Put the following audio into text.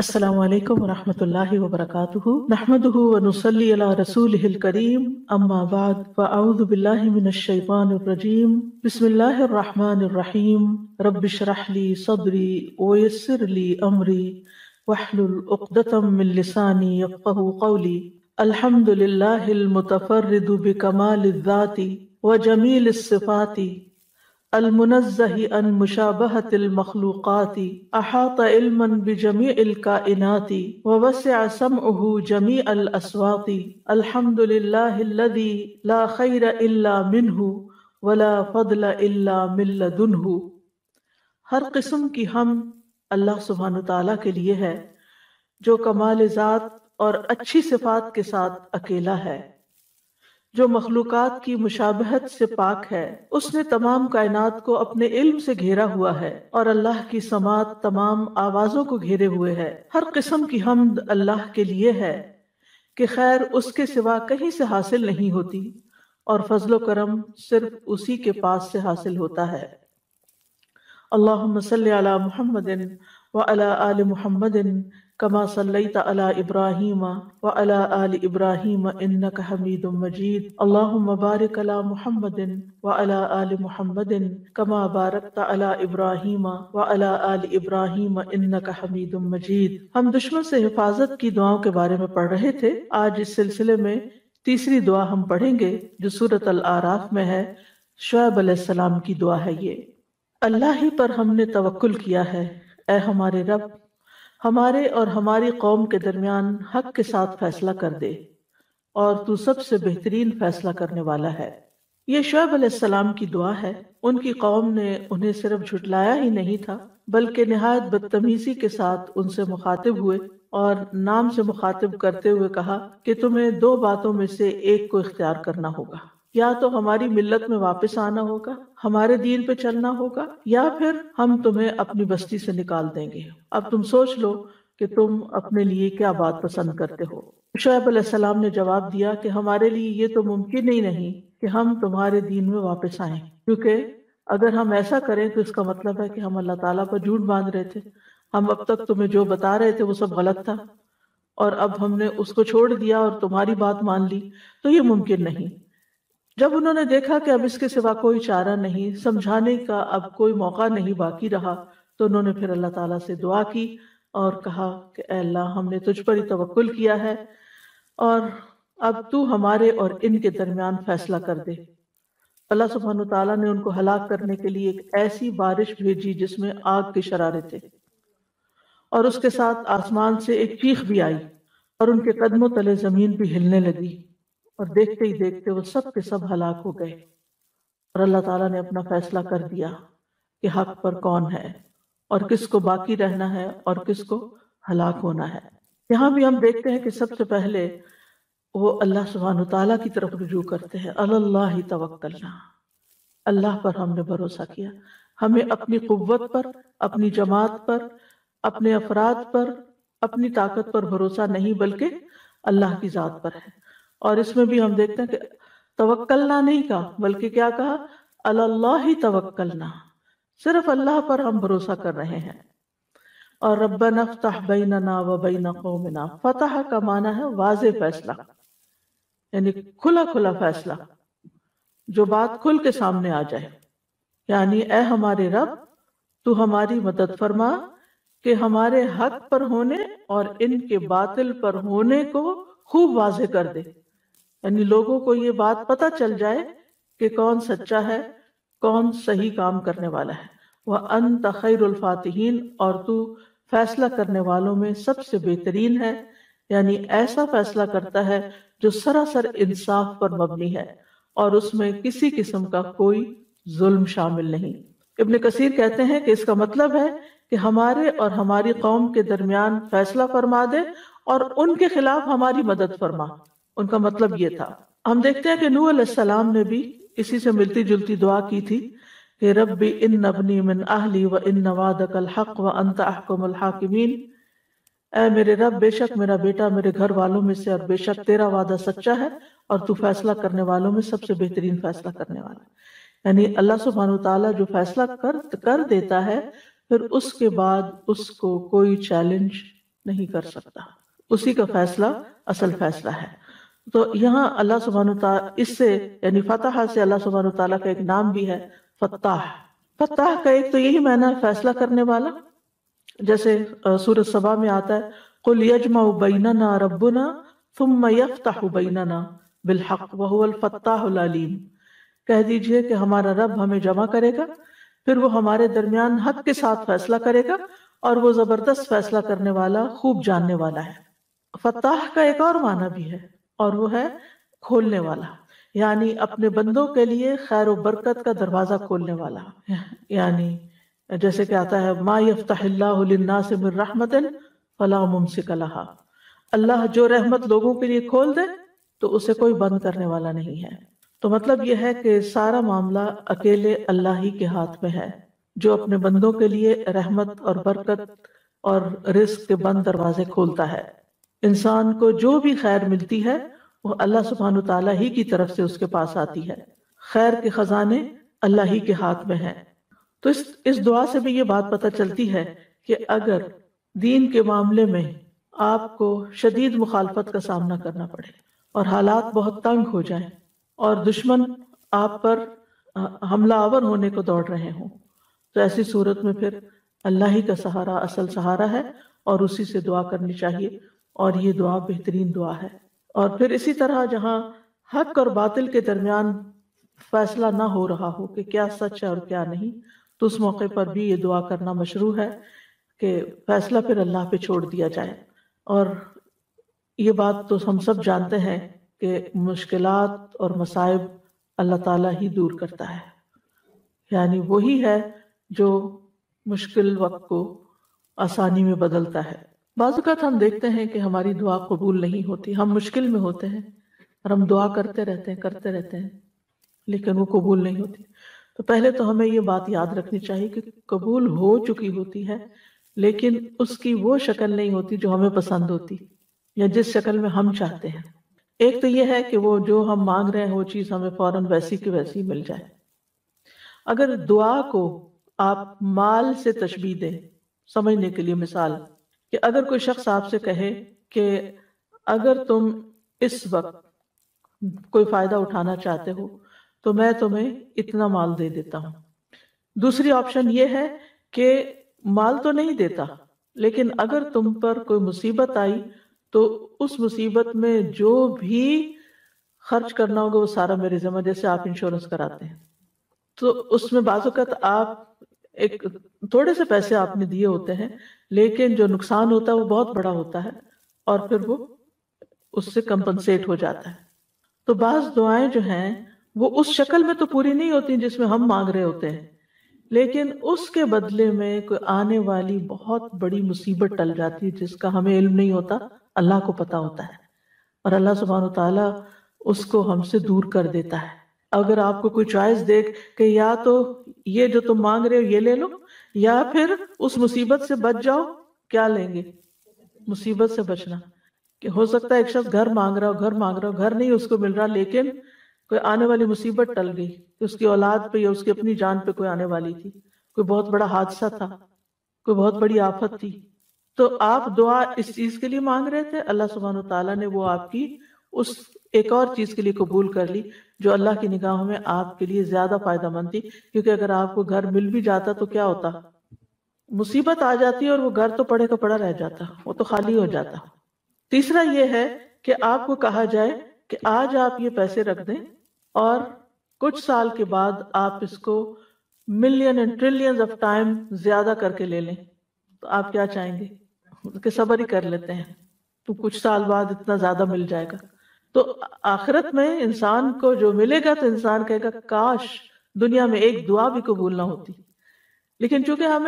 السلام علیکم ورحمۃ اللہ وبرکاتہ نحمده ونصلی علی رسولہ الکریم اما بعد فاعوذ باللہ من الشیطان الرجیم بسم اللہ الرحمن الرحیم رب اشرح لی صدری ویسر لی امری واحلل عقدۃ من لسانی یفقهوا قولی الحمد للہ المتفرد بکمال الذات وجمیل الصفات المنزہ عن مشابہۃ المخلوقات احاط علما بجمیع الکائنات ووسع سمعہ جمیع الاصوات الحمد للہ الذی لا خیر الا منہ ولا فضل الا من لدنہ۔ ہر قسم کی حمد اللہ سبحانہ تعالیٰ کے لیے ہے جو کمال ذات اور اچھی صفات کے ساتھ اکیلا ہے، جو مخلوقات کی مشابہت سے پاک ہے۔ اس نے تمام کائنات کو اپنے علم سے گھیرا ہوا ہے اور اللہ کی سماعت تمام آوازوں کو گھیرے ہوئے ہے۔ ہر قسم کی حمد اللہ کے لیے ہے کہ خیر اس کے سوا کہیں سے حاصل نہیں ہوتی اور فضل و کرم صرف اسی کے پاس سے حاصل ہوتا ہے۔ اللہم صلی علی محمد وعلی آل محمد کما صلیت علی ابراہیم وعلی آل ابراہیم انک حمید مجید۔ اللہم بارک علی محمد وعلی آل محمد کما بارکت علی ابراہیم وعلی آل ابراہیم انک حمید مجید۔ ہم دشمن سے حفاظت کی دعاؤں کے بارے میں پڑھ رہے تھے۔ آج اس سلسلے میں تیسری دعا ہم پڑھیں گے جو سورۃ الاعراف میں ہے۔ شعیب علیہ السلام کی دعا ہے یہ: اللہ ہی پر ہم نے توکل کیا ہے، اے ہمارے رب ہمارے اور ہماری قوم کے درمیان حق کے ساتھ فیصلہ کر دے، اور تو سب سے بہترین فیصلہ کرنے والا ہے۔ یہ شعیب علیہ السلام کی دعا ہے۔ ان کی قوم نے انہیں صرف جھٹلایا ہی نہیں تھا بلکہ نہایت بدتمیزی کے ساتھ ان سے مخاطب ہوئے اور نام سے مخاطب کرتے ہوئے کہا کہ تمہیں دو باتوں میں سے ایک کو اختیار کرنا ہوگا، یا تو ہماری ملت میں واپس آنا ہوگا، ہمارے دین پہ چلنا ہوگا، یا پھر ہم تمہیں اپنی بستی سے نکال دیں گے۔ اب تم سوچ لو کہ تم اپنے لیے کیا بات پسند کرتے ہو۔ شعیب علیہ السلام نے جواب دیا کہ ہمارے لیے یہ تو ممکن ہی نہیں کہ ہم تمہارے دین میں واپس آئیں، کیونکہ اگر ہم ایسا کریں تو اس کا مطلب ہے کہ ہم اللہ تعالیٰ پر جھوٹ باندھ رہے تھے۔ ہم اب تک تمہیں جو بتا رہے تھے وہ سب غلط تھا، اور اب ہم نے اس کو چھوڑ دیا اور تمہاری بات مان لی، تو یہ ممکن نہیں۔ جب انہوں نے دیکھا کہ اب اس کے سوا کوئی چارہ نہیں، سمجھانے کا اب کوئی موقع نہیں باقی رہا، تو انہوں نے پھر اللہ تعالیٰ سے دعا کی اور کہا کہ اے اللہ، ہم نے تجھ پر ہی توکل کیا ہے، اور اب تو ہمارے اور ان کے درمیان فیصلہ کر دے۔ اللہ سبحانہ تعالیٰ نے ان کو ہلاک کرنے کے لیے ایک ایسی بارش بھیجی جس میں آگ کے شرارے تھے، اور اس کے ساتھ آسمان سے ایک چیخ بھی آئی، اور ان کے قدموں تلے زمین بھی ہلنے لگی، اور دیکھتے ہی دیکھتے وہ سب کے سب ہلاک ہو گئے۔ اور اللہ تعالیٰ نے اپنا فیصلہ کر دیا کہ حق پر کون ہے اور کس کو باقی رہنا ہے اور کس کو ہلاک ہونا ہے۔ یہاں بھی ہم دیکھتے ہیں کہ سب سے پہلے وہ اللہ سبحانہ تعالیٰ کی طرف رجوع کرتے ہیں۔ اللہ توکلنا، اللہ پر ہم نے بھروسہ کیا۔ ہمیں اپنی قوت پر، اپنی جماعت پر، اپنے افراد پر، اپنی طاقت پر بھروسہ نہیں بلکہ اللہ کی ذات پر ہے۔ اور اس میں بھی ہم دیکھتے ہیں کہ توکلنا نہیں کہا بلکہ کیا کہا؟ اللہ توکلنا، صرف اللہ پر ہم بھروسہ کر رہے ہیں۔ اور ربنا افتح بیننا و بین قومنا، فتح کا معنی ہے واضح فیصلہ، یعنی کھلا کھلا فیصلہ، جو بات کھل کے سامنے آ جائے۔ یعنی اے ہمارے رب، تو ہماری مدد فرما کہ ہمارے حق پر ہونے اور ان کے باطل پر ہونے کو خوب واضح کر دے، یعنی لوگوں کو یہ بات پتہ چل جائے کہ کون سچا ہے، کون صحیح کام کرنے والا ہے۔ وَأَنْتَ خَيْرُ الْفَاتِحِينَ، اور تو فیصلہ کرنے والوں میں سب سے بہترین ہے، یعنی ایسا فیصلہ کرتا ہے جو سراسر انصاف پر مبنی ہے اور اس میں کسی قسم کا کوئی ظلم شامل نہیں۔ ابن کثیر کہتے ہیں کہ اس کا مطلب ہے کہ ہمارے اور ہماری قوم کے درمیان فیصلہ فرما دے اور ان کے خلاف ہماری مدد فرما۔ ان کا مطلب یہ تھا۔ ہم دیکھتے ہیں کہ نوح علیہ السلام نے بھی اسی سے ملتی جلتی دعا کی تھی کہ رب ان ابنی من اہلی و ان وعدک الحق و انت احکم الحاکمین، اے میرے رب، بے شک میرا بیٹا میرے گھر والوں میں سے، اور بے شک تیرا وعدہ سچا ہے اور تو فیصلہ کرنے والوں میں سب سے بہترین فیصلہ کرنے والا ہے۔ یعنی اللہ سبحانہ تعالیٰ جو فیصلہ کر دیتا ہے، پھر اس کے بعد اس کو کوئی چیلنج نہیں کر سکتا، اسی کا فیصلہ اصل فیصلہ ہے۔ تو یہاں اللہ سبحانہ وتعالیٰ اس سے یعنی فتح سے اللہ سبحانہ وتعالیٰ کا ایک نام بھی ہے فتاح۔ فتاح کا ایک تو یہی معنی ہے فیصلہ کرنے والا، جیسے سورۃ سبا میں آتا ہے قُلْ يَجْمَعُ بَيْنَنَا رَبُّنَا ثُمَّ يَفْتَحُ بَيْنَنَا بِالْحَقِّ وَهُوَ الْفَتَّاحُ الْعَلِيمُ، کہہ دیجئے کہ ہمارا رب ہمیں جمع کرے گا، پھر وہ ہمارے درمیان حق کے ساتھ فیصلہ کرے گا، اور وہ زبردست فیصلہ کرنے والا، خوب جاننے والا ہے۔ فتاح کا ایک اور معنی بھی ہے، اور وہ ہے کھولنے والا، یعنی اپنے بندوں کے لیے خیر و برکت کا دروازہ کھولنے والا۔ یعنی جیسے کہ آتا ہے ما یفتح اللہ للناس من رحمت فلا ممسک لها، اللہ جو رحمت لوگوں کے لیے کھول دے تو اسے کوئی بند کرنے والا نہیں ہے۔ تو مطلب یہ ہے کہ سارا معاملہ اکیلے اللہ ہی کے ہاتھ میں ہے، جو اپنے بندوں کے لیے رحمت اور برکت اور رزق کے بند دروازے کھولتا ہے۔ انسان کو جو بھی خیر ملتی ہے وہ اللہ سبحانہ تعالیٰ ہی کی طرف سے اس کے پاس آتی ہے، خیر کے خزانے اللہ ہی کے ہاتھ میں ہیں۔ تو اس دعا سے بھی یہ بات پتہ چلتی ہے کہ اگر دین کے معاملے میں آپ کو شدید مخالفت کا سامنا کرنا پڑے اور حالات بہت تنگ ہو جائیں اور دشمن آپ پر حملہ آور ہونے کو دوڑ رہے ہوں، تو ایسی صورت میں پھر اللہ ہی کا سہارا اصل سہارا ہے، اور اسی سے دعا کرنی چاہیے، اور یہ دعا بہترین دعا ہے۔ اور پھر اسی طرح جہاں حق اور باطل کے درمیان فیصلہ نہ ہو رہا ہو کہ کیا سچ ہے اور کیا نہیں، تو اس موقع پر بھی یہ دعا کرنا مشروع ہے کہ فیصلہ پھر اللہ پہ چھوڑ دیا جائے۔ اور یہ بات تو ہم سب جانتے ہیں کہ مشکلات اور مصائب اللہ تعالیٰ ہی دور کرتا ہے، یعنی وہی ہے جو مشکل وقت کو آسانی میں بدلتا ہے۔ بعض اوقات ہم دیکھتے ہیں کہ ہماری دعا قبول نہیں ہوتی، ہم مشکل میں ہوتے ہیں اور ہم دعا کرتے رہتے ہیں لیکن وہ قبول نہیں ہوتی۔ تو پہلے تو ہمیں یہ بات یاد رکھنی چاہیے کہ قبول ہو چکی ہوتی ہے، لیکن اس کی وہ شکل نہیں ہوتی جو ہمیں پسند ہوتی یا جس شکل میں ہم چاہتے ہیں۔ ایک تو یہ ہے کہ وہ جو ہم مانگ رہے ہیں وہ چیز ہمیں فوراً ویسی کی ویسی مل جائے۔ اگر دعا کو آپ مال سے تشبیہ دیں سمجھنے کے لیے، مثال کہ اگر کوئی شخص آپ سے کہے کہ اگر تم اس وقت کوئی فائدہ اٹھانا چاہتے ہو تو میں تمہیں اتنا مال دے دیتا ہوں۔ دوسری آپشن یہ ہے کہ مال تو نہیں دیتا، لیکن اگر تم پر کوئی مصیبت آئی تو اس مصیبت میں جو بھی خرچ کرنا ہوگا وہ سارا میرے ذمہ، جیسے آپ انشورنس کراتے ہیں تو اس میں بعض اوقات آپ ایک تھوڑے سے پیسے آپ نے دیے ہوتے ہیں، لیکن جو نقصان ہوتا ہے وہ بہت بڑا ہوتا ہے، اور پھر وہ اس سے کمپنسیٹ ہو جاتا ہے۔ تو بعض دعائیں جو ہیں وہ اس شکل میں تو پوری نہیں ہوتی جس میں ہم مانگ رہے ہوتے ہیں، لیکن اس کے بدلے میں کوئی آنے والی بہت بڑی مصیبت ٹل جاتی ہے جس کا ہمیں علم نہیں ہوتا، اللہ کو پتا ہوتا ہے، اور اللہ سبحانہ وتعالیٰ اس کو ہم سے دور کر دیتا ہے۔ اگر آپ کو کوئی چوائس دے کہ یا تو یہ جو تم مانگ رہے ہو یہ لے لو، یا پھر اس مصیبت سے بچ جاؤ، کیا لیں گے؟ مصیبت سے بچنا۔ کہ ہو سکتا ہے ایک شخص گھر مانگ رہا ہو، گھر نہیں اس کو مل رہا، لیکن کوئی آنے والی مصیبت ٹل گئی کہ اس کی اولاد پہ یا اس کی اپنی جان پہ کوئی آنے والی تھی، کوئی بہت بڑا حادثہ تھا، کوئی بہت بڑی آفت تھی، تو آپ دعا اس چیز کے لیے مانگ رہے تھے، اللہ سبحانہ وتعالیٰ نے وہ آپ کی اس ایک اور چیز کے لیے قبول کر لی جو اللہ کی نگاہوں میں آپ کے لیے زیادہ فائدہ مند تھی، کیونکہ اگر آپ کو گھر مل بھی جاتا تو کیا ہوتا؟ مصیبت آ جاتی اور وہ گھر تو پڑے کا پڑا رہ جاتا، وہ تو خالی ہو جاتا۔ تیسرا یہ ہے کہ آپ کو کہا جائے کہ آج آپ یہ پیسے رکھ دیں اور کچھ سال کے بعد آپ اس کو million and trillions of time زیادہ کر کے لے لیں، تو آپ کیا چاہیں گے؟ کہ صبر ہی کر لیتے ہیں، تو کچھ سال بعد اتنا زیادہ مل جائے گا۔ تو آخرت میں انسان کو جو ملے گا تو انسان کہے گا کاش دنیا میں ایک دعا بھی قبول نہ ہوتی، لیکن چونکہ ہمیں